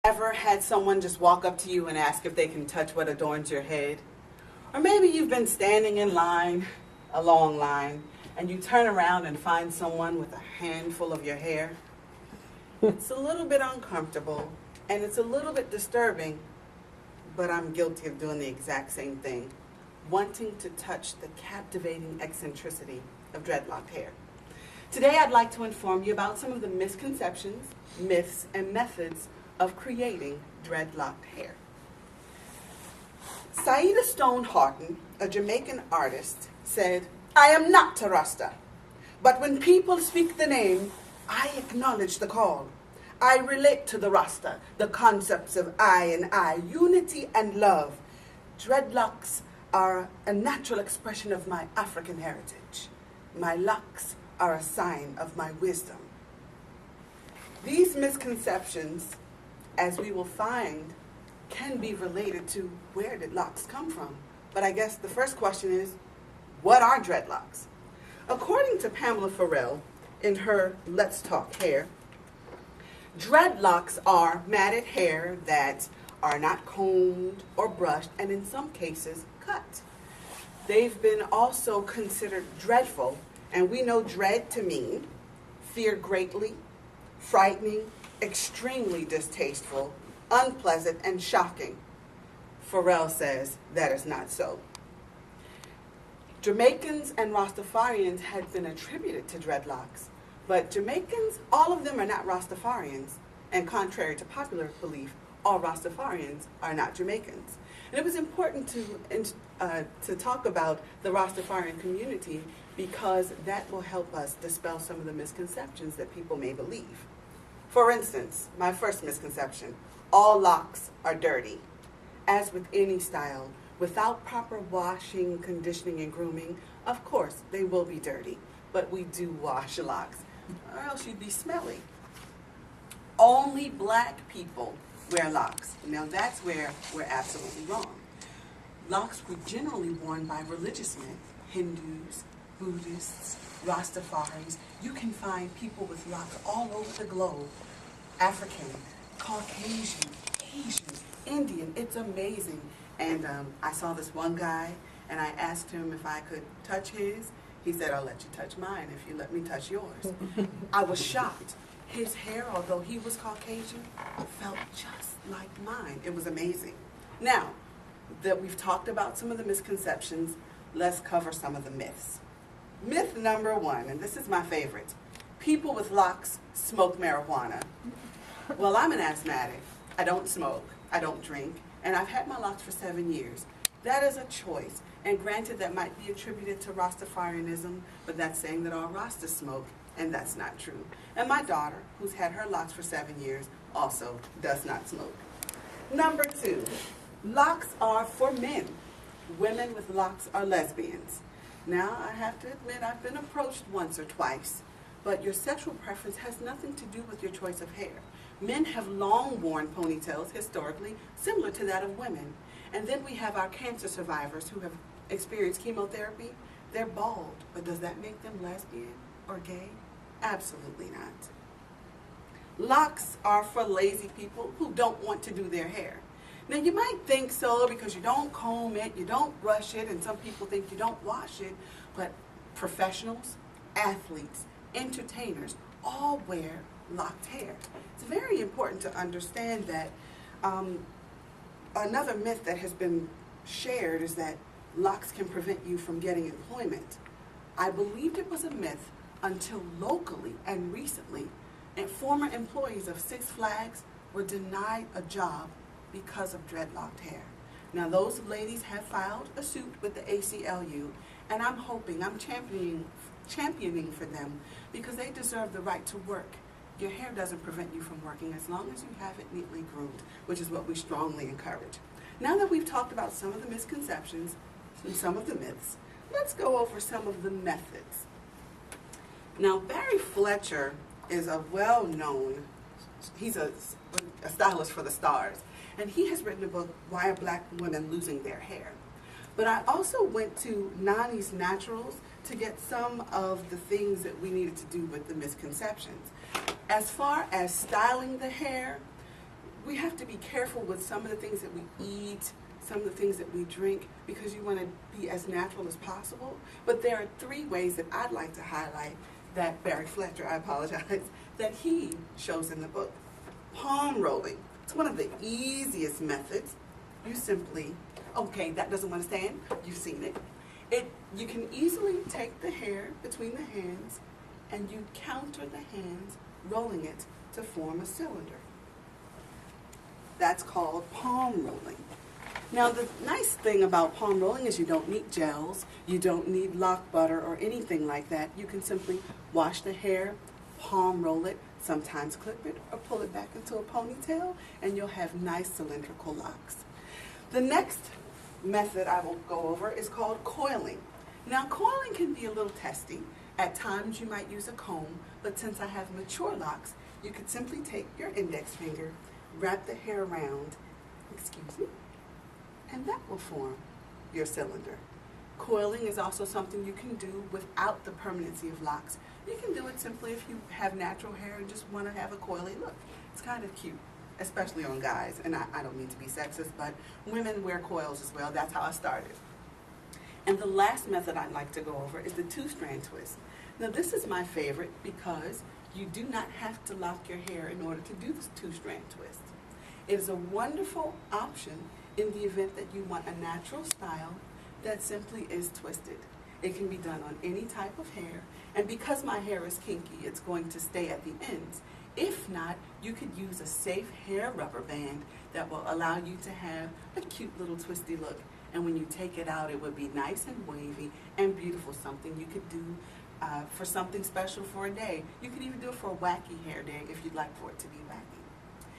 Ever had someone just walk up to you and ask if they can touch what adorns your head? Or maybe you've been standing in line, a long line, and you turn around and find someone with a handful of your hair. It's a little bit uncomfortable and it's a little bit disturbing, but I'm guilty of doing the exact same thing, wanting to touch the captivating eccentricity of dreadlocked hair. Today I'd like to inform you about some of the misconceptions, myths, and methods of creating dreadlocked hair. Saida Stone Harton, a Jamaican artist, said, "I am not a Rasta, but when people speak the name, I acknowledge the call. I relate to the Rasta, the concepts of I and I, unity and love. Dreadlocks are a natural expression of my African heritage. My locks are a sign of my wisdom." These misconceptions, as we will find, can be related to where did locks come from. But I guess the first question is, what are dreadlocks? According to Pamela Farrell in her Let's Talk Hair, dreadlocks are matted hair that are not combed or brushed and in some cases cut. They've been also considered dreadful, and we know dread to mean fear greatly, frightening, extremely distasteful, unpleasant, and shocking. Farrell says that is not so. Jamaicans and Rastafarians had been attributed to dreadlocks, but Jamaicans, all of them are not Rastafarians, and contrary to popular belief, all Rastafarians are not Jamaicans. And it was important to talk about the Rastafarian community because that will help us dispel some of the misconceptions that people may believe. For instance, my first misconception, all locks are dirty. As with any style, without proper washing, conditioning, and grooming, of course, they will be dirty. But we do wash locks, or else you'd be smelly. Only black people wear locks. Now that's where we're absolutely wrong. Locks were generally worn by religious men, Hindus, Buddhists, Rastafaris. You can find people with locks all over the globe. African, Caucasian, Asian, Indian. It's amazing. And I saw this one guy, and I asked him if I could touch his. He said, "I'll let you touch mine if you let me touch yours." I was shocked. His hair, although he was Caucasian, felt just like mine. It was amazing. Now that we've talked about some of the misconceptions, let's cover some of the myths. Myth number one, and this is my favorite. People with locks smoke marijuana. Well, I'm an asthmatic. I don't smoke. I don't drink. And I've had my locks for 7 years. That is a choice. And granted, that might be attributed to Rastafarianism, but that's saying that all Rastas smoke, and that's not true. And my daughter, who's had her locks for 7 years, also does not smoke. Number two, locks are for men. Women with locks are lesbians. Now, I have to admit, I've been approached once or twice, but your sexual preference has nothing to do with your choice of hair. Men have long worn ponytails historically, similar to that of women. And then we have our cancer survivors who have experienced chemotherapy. They're bald, but does that make them lesbian or gay? Absolutely not. Locks are for lazy people who don't want to do their hair. Now, you might think so because you don't comb it, you don't brush it, and some people think you don't wash it, but professionals, athletes, entertainers all wear locked hair. It's very important to understand that another myth that has been shared is that locks can prevent you from getting employment. I believed it was a myth until locally and recently, and former employees of Six Flags were denied a job because of dreadlocked hair. Now those ladies have filed a suit with the ACLU, and I'm hoping, I'm championing for them because they deserve the right to work. Your hair doesn't prevent you from working as long as you have it neatly groomed, which is what we strongly encourage. Now that we've talked about some of the misconceptions and some of the myths, let's go over some of the methods. Now, Barry Fletcher is a well-known, he's a stylist for the stars, and he has written a book, Why Are Black Women Losing Their Hair? But I also went to Nani's Naturals to get some of the things that we needed to do with the misconceptions. As far as styling the hair, we have to be careful with some of the things that we eat, some of the things that we drink, because you want to be as natural as possible. But there are 3 ways that I'd like to highlight that Barry Fletcher, I apologize, that he shows in the book. Palm rolling. It's one of the easiest methods. You simply, okay, that doesn't want to stand. You've seen it. You can easily take the hair between the hands and you counter the hands, rolling it to form a cylinder. That's called palm rolling. Now, the nice thing about palm rolling is you don't need gels, you don't need lock butter or anything like that. You can simply wash the hair, palm roll it, sometimes clip it or pull it back into a ponytail, and you'll have nice cylindrical locks. The next method I will go over is called coiling. Now, coiling can be a little testy. At times you might use a comb, but since I have mature locks, you could simply take your index finger, wrap the hair around, excuse me, and that will form your cylinder. Coiling is also something you can do without the permanency of locks. You can do it simply if you have natural hair and just want to have a coily look. It's kind of cute, especially on guys. And I don't mean to be sexist, but women wear coils as well. That's how I started. And the last method I'd like to go over is the 2-strand twist. Now, this is my favorite because you do not have to lock your hair in order to do this 2-strand twist. It is a wonderful option in the event that you want a natural style that simply is twisted. It can be done on any type of hair, and because my hair is kinky, it's going to stay at the ends. If not, you could use a safe hair rubber band that will allow you to have a cute little twisty look. And when you take it out, it would be nice and wavy and beautiful, something you could do for something special for a day. You could even do it for a wacky hair day if you'd like for it to be wacky.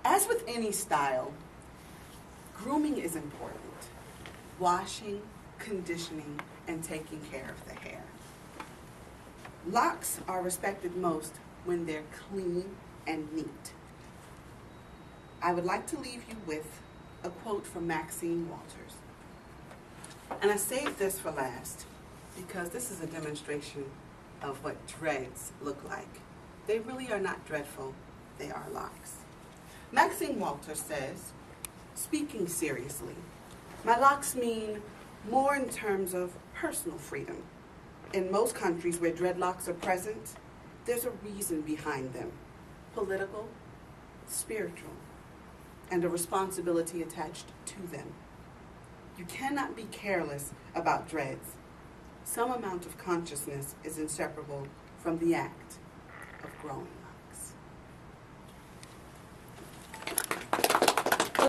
As with any style, grooming is important. Washing, conditioning, and taking care of the hair. Locks are respected most when they're clean and neat. I would like to leave you with a quote from Maxine Walters. And I saved this for last because this is a demonstration of what dreads look like. They really are not dreadful, they are locks. Maxine Walters says, speaking seriously, my locks mean more in terms of personal freedom. In most countries where dreadlocks are present, there's a reason behind them, political, spiritual, and a responsibility attached to them. You cannot be careless about dreads. Some amount of consciousness is inseparable from the act of growing.